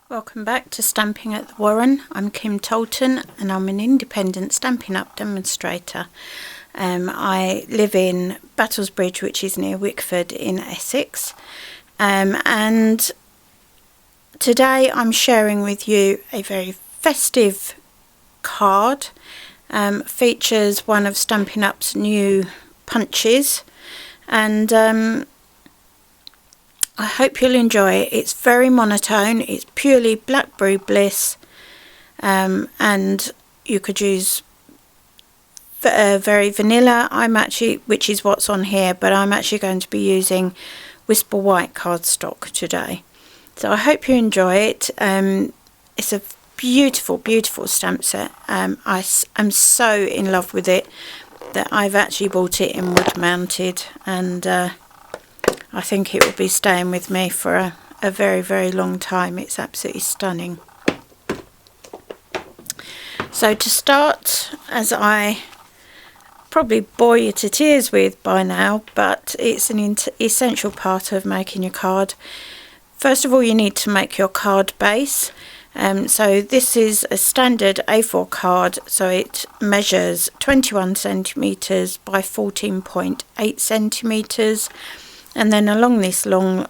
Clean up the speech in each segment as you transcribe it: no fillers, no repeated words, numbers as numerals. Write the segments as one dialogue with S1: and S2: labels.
S1: Welcome back to Stamping at the Warren. I'm Kim Tolton and I'm an independent Stampin' Up demonstrator. I live in Battlesbridge, which is near Wickford in Essex, and today I'm sharing with you a very festive card. Features one of Stampin' Up's new punches, and I hope you'll enjoy it. It's very monotone. It's purely Blackberry Bliss, and you could use very vanilla. Which is what's on here, but I'm actually going to be using Whisper White cardstock today. So I hope you enjoy it. It's a beautiful, beautiful stamp set. I'm so in love with it that I've actually bought it in wood mounted, and I think it will be staying with me for a very, very long time. It's absolutely stunning. So to start, as I probably bore you to tears with by now, but it's an essential part of making your card. First of all, you need to make your card base. So this is a standard A4 card, so it measures 21 centimetres by 14.8 centimetres. And then along this long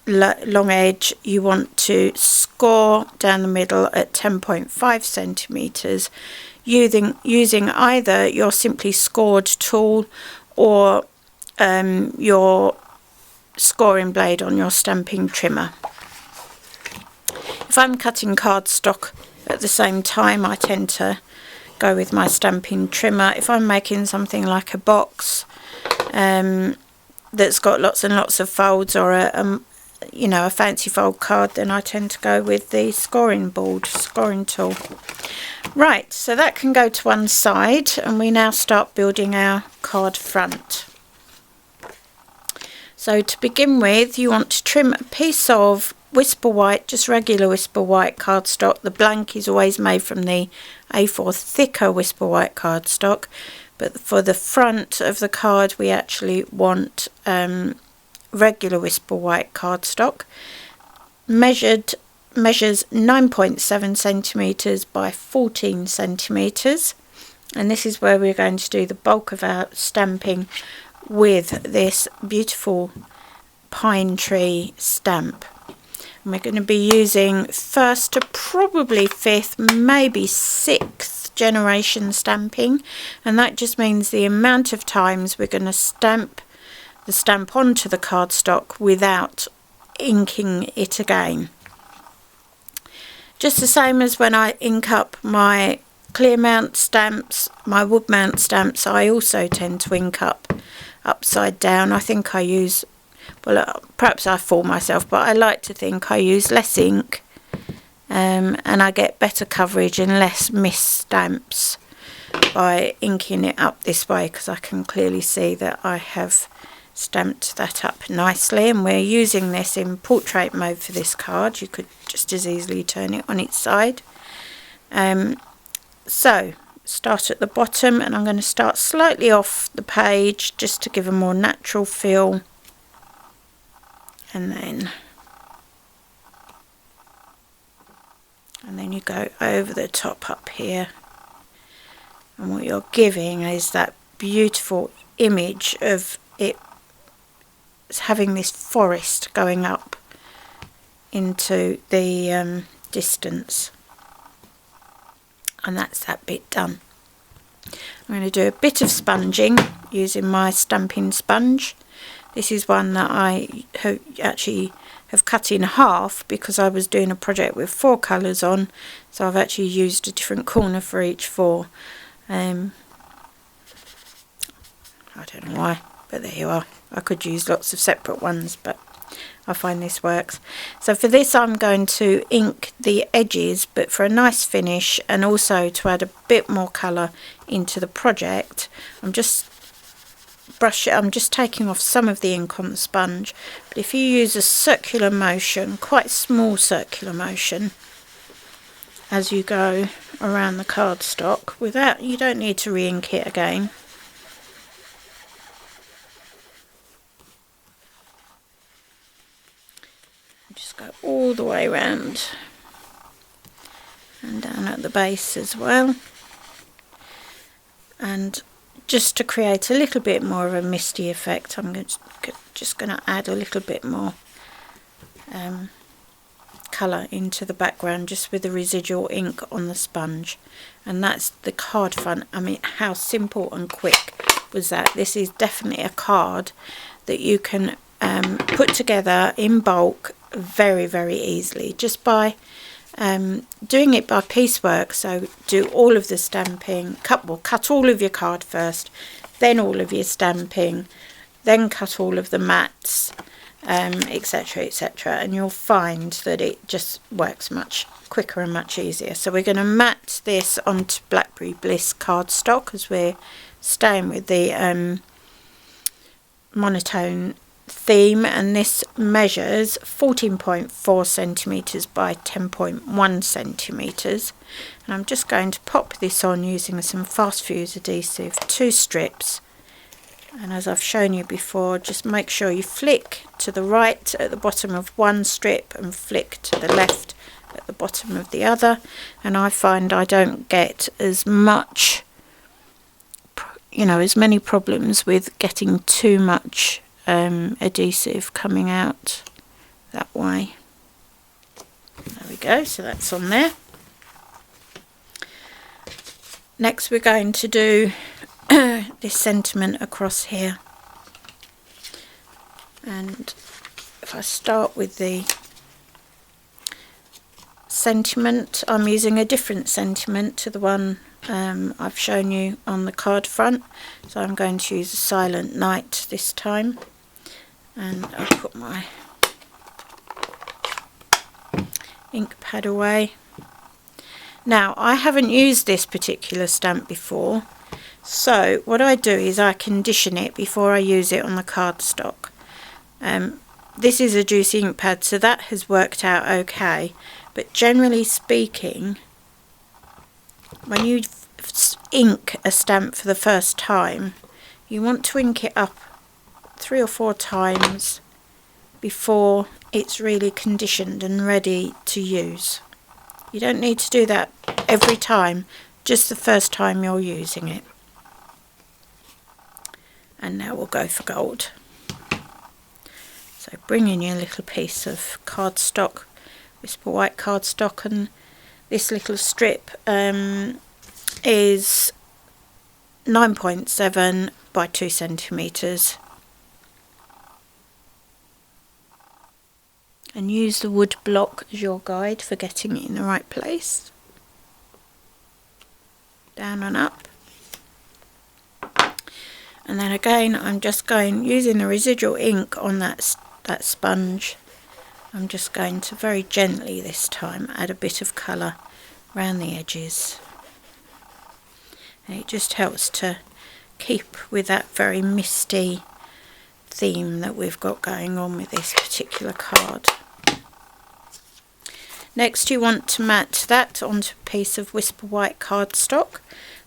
S1: edge, you want to score down the middle at 10.5 centimetres using either your simply scored tool or your scoring blade on your stamping trimmer. If I'm cutting cardstock at the same time, I tend to go with my stamping trimmer. If I'm making something like a box, that's got lots and lots of folds, or a fancy fold card, then I tend to go with the scoring tool. Right, so that can go to one side, and we now start building our card front. So to begin with, you want to trim a piece of Whisper White, just regular Whisper White cardstock. The blank is always made from the A4 thicker Whisper White cardstock. But for the front of the card, we actually want regular Whisper White cardstock. Measures 9.7 centimetres by 14 centimetres. And this is where we're going to do the bulk of our stamping with this beautiful pine tree stamp. And we're going to be using first to probably fifth, maybe sixth generation stamping, and that just means the amount of times we're going to stamp the stamp onto the cardstock without inking it again. Just the same as when I ink up my clear mount stamps, my wood mount stamps, I also tend to ink up upside down. I think I use, perhaps I fool myself, but I like to think I use less ink, and I get better coverage and less missed stamps by inking it up this way, because I can clearly see that I have stamped that up nicely. And we're using this in portrait mode for this card. You could just as easily turn it on its side. So start at the bottom, and I'm going to start slightly off the page just to give a more natural feel, and then you go over the top up here, and what you're giving is that beautiful image of it having this forest going up into the distance. And that's that bit done. I'm going to do a bit of sponging using my stamping sponge. This is one that I actually have cut in half because I was doing a project with 4 colours on, so I've actually used a different corner for each 4. I don't know why, but there you are. I could use lots of separate ones, but I find this works. So for this, I'm going to ink the edges, but for a nice finish and also to add a bit more colour into the project, I'm just taking off some of the ink on the sponge. But if you use a circular motion, quite small circular motion, as you go around the cardstock, you don't need to re-ink it again. Just go all the way around and down at the base as well. And just to create a little bit more of a misty effect, I'm just going to add a little bit more colour into the background, just with the residual ink on the sponge. And that's the card front. I mean, how simple and quick was that? This is definitely a card that you can put together in bulk very, very easily, just by doing it by piecework. So do all of the stamping, cut all of your card first, then all of your stamping, then cut all of the mats, etc, etc, and you'll find that it just works much quicker and much easier. So we're going to mat this onto Blackberry Bliss cardstock, as we're staying with the monotone theme, and this measures 14.4 centimeters by 10.1 centimeters. And I'm just going to pop this on using some fast fuse adhesive, 2 strips. And as I've shown you before, just make sure you flick to the right at the bottom of one strip and flick to the left at the bottom of the other. And I find I don't get as much, as many problems with getting too much adhesive coming out that way. There we go, so that's on there. Next we're going to do this sentiment across here, and if I start with the sentiment, I'm using a different sentiment to the one I've shown you on the card front, so I'm going to use a Silent Night this time, and I'll put my ink pad away. Now, I haven't used this particular stamp before, so what I do is I condition it before I use it on the cardstock. This is a juicy ink pad, so that has worked out okay, but generally speaking, when you ink a stamp for the first time, you want to ink it up 3 or 4 times before it's really conditioned and ready to use. You don't need to do that every time, just the first time you're using it. And now we'll go for gold. So bring in your little piece of cardstock, Whisper White cardstock, and this little strip is 9.7 by 2 centimeters. And use the wood block as your guide for getting it in the right place. Down and up. And then again, I'm just using the residual ink on that sponge. I'm just going to very gently this time add a bit of colour around the edges. And it just helps to keep with that very misty theme that we've got going on with this particular card. Next, you want to mat that onto a piece of Whisper White cardstock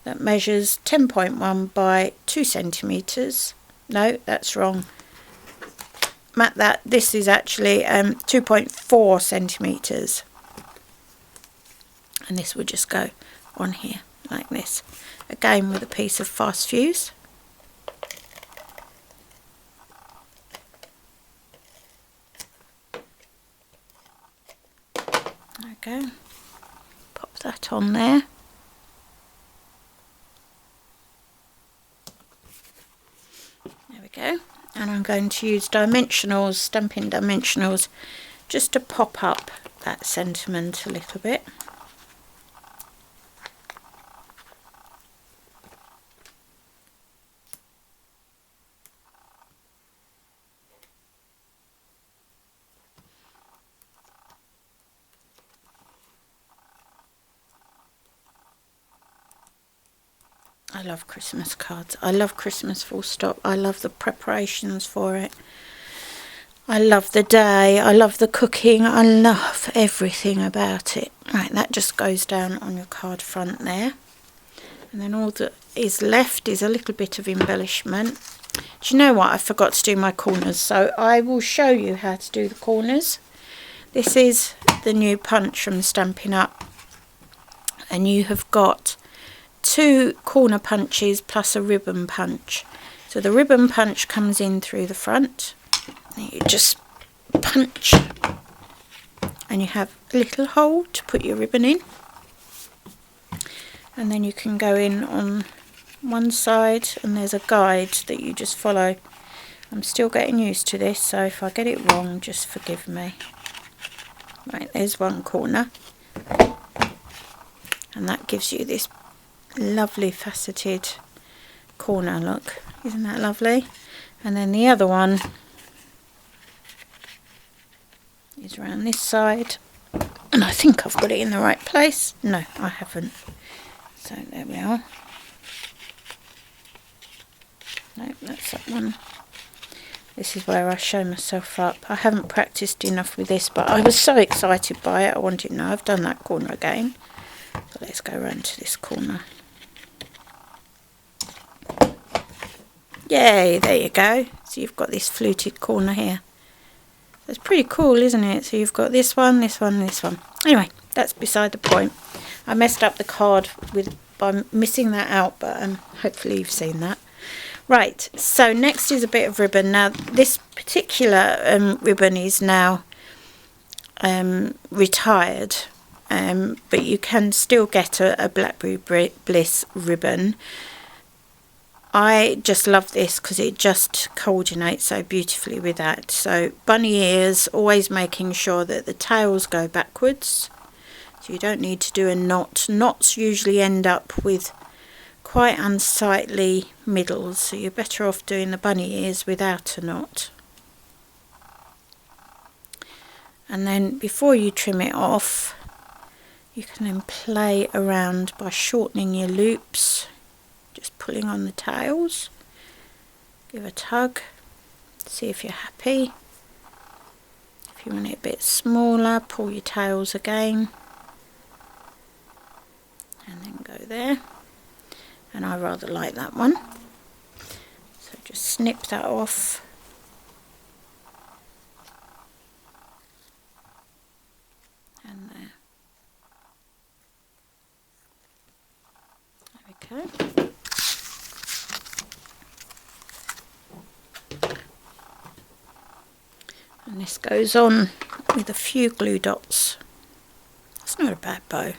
S1: that measures 10.1 by 2 centimeters. No, that's wrong. Mat that. This is actually 2.4 centimeters, and this will just go on here like this. Again, with a piece of fast fuse. There we go. Pop that on there. There we go. And I'm going to use dimensionals, Stampin' dimensionals, just to pop up that sentiment a little bit. I love Christmas cards. I love Christmas full stop. I love the preparations for it. I love the day. I love the cooking. I love everything about it. Right, that just goes down on your card front there. And then all that is left is a little bit of embellishment. Do you know what? I forgot to do my corners, so I will show you how to do the corners. This is the new punch from Stampin' Up. and you have got 2 corner punches plus a ribbon punch. So the ribbon punch comes in through the front, and you just punch, and you have a little hole to put your ribbon in, and then you can go in on one side, and there's a guide that you just follow. I'm still getting used to this, so if I get it wrong, just forgive me. Right, there's one corner, and that gives you this lovely faceted corner look. Isn't that lovely? And then the other one is around this side, and I think I've got it in the right place. No, I haven't. So there we are. No, that's that one. This is where I show myself up. I haven't practiced enough with this, but I was so excited by it. I wanted to know. I've done that corner again. So let's go around to this corner. Yay, there you go. So you've got this fluted corner here. It's pretty cool, isn't it? So you've got this one, this one, this one. Anyway, that's beside the point. I messed up the card by missing that out, but hopefully you've seen that. Right, so next is a bit of ribbon. Now this particular ribbon is now retired, but you can still get a Blackberry Bliss ribbon. I just love this because it just coordinates so beautifully with that. So bunny ears, always making sure that the tails go backwards, so you don't need to do a knot. Knots usually end up with quite unsightly middles, so you're better off doing the bunny ears without a knot. And then before you trim it off, you can then play around by shortening your loops, just pulling on the tails. Give a tug, see if you're happy. If you want it a bit smaller, pull your tails again, and then go there. And I rather like that one, so just snip that off, and there we go. And this goes on with a few glue dots. It's not a bad bow.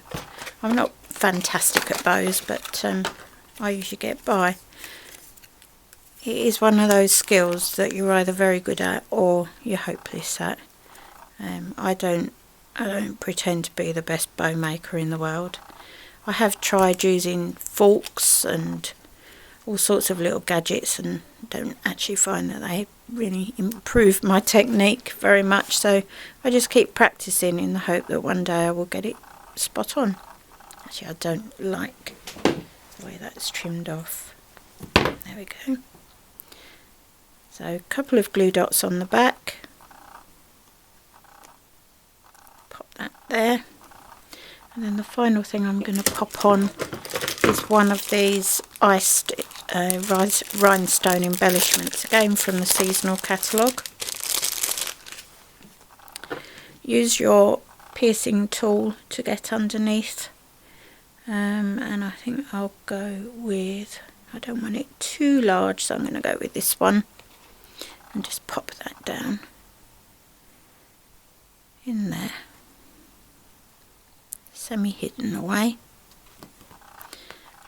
S1: I'm not fantastic at bows, but I usually get by. It is one of those skills that you're either very good at or you're hopeless at. I don't pretend to be the best bow maker in the world. I have tried using forks and all sorts of little gadgets and don't actually find that they really improve my technique very much, so I just keep practicing in the hope that one day I will get it spot on. Actually, I don't like the way that's trimmed off. There we go. So a couple of glue dots on the back. Pop that there. And then the final thing I'm going to pop on is one of these iced rhinestone embellishments, again from the seasonal catalogue. Use your piercing tool to get underneath, and I think I'll go with, I don't want it too large, so I'm going to go with this one and just pop that down in there, semi-hidden away.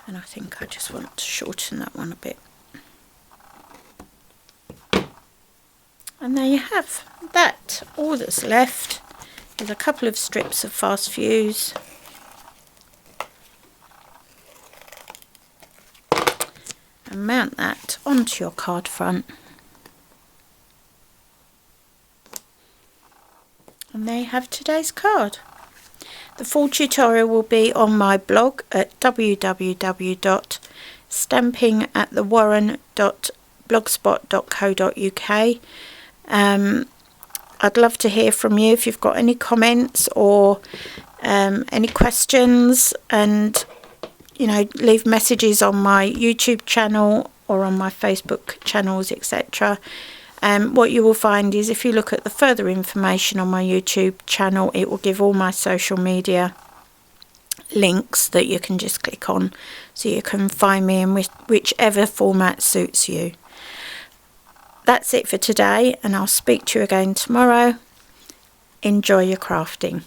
S1: And I think I just want to shorten that one a bit. And there you have that. All that's left is a couple of strips of fast fuse, and mount that onto your card front. And there you have today's card. The full tutorial will be on my blog at www.stamping@thewarren.blogspot.co.uk. I'd love to hear from you if you've got any comments or any questions, and leave messages on my YouTube channel or on my Facebook channels, etc. What you will find is if you look at the further information on my YouTube channel, it will give all my social media links that you can just click on, so you can find me in whichever format suits you. That's it for today, and I'll speak to you again tomorrow. Enjoy your crafting.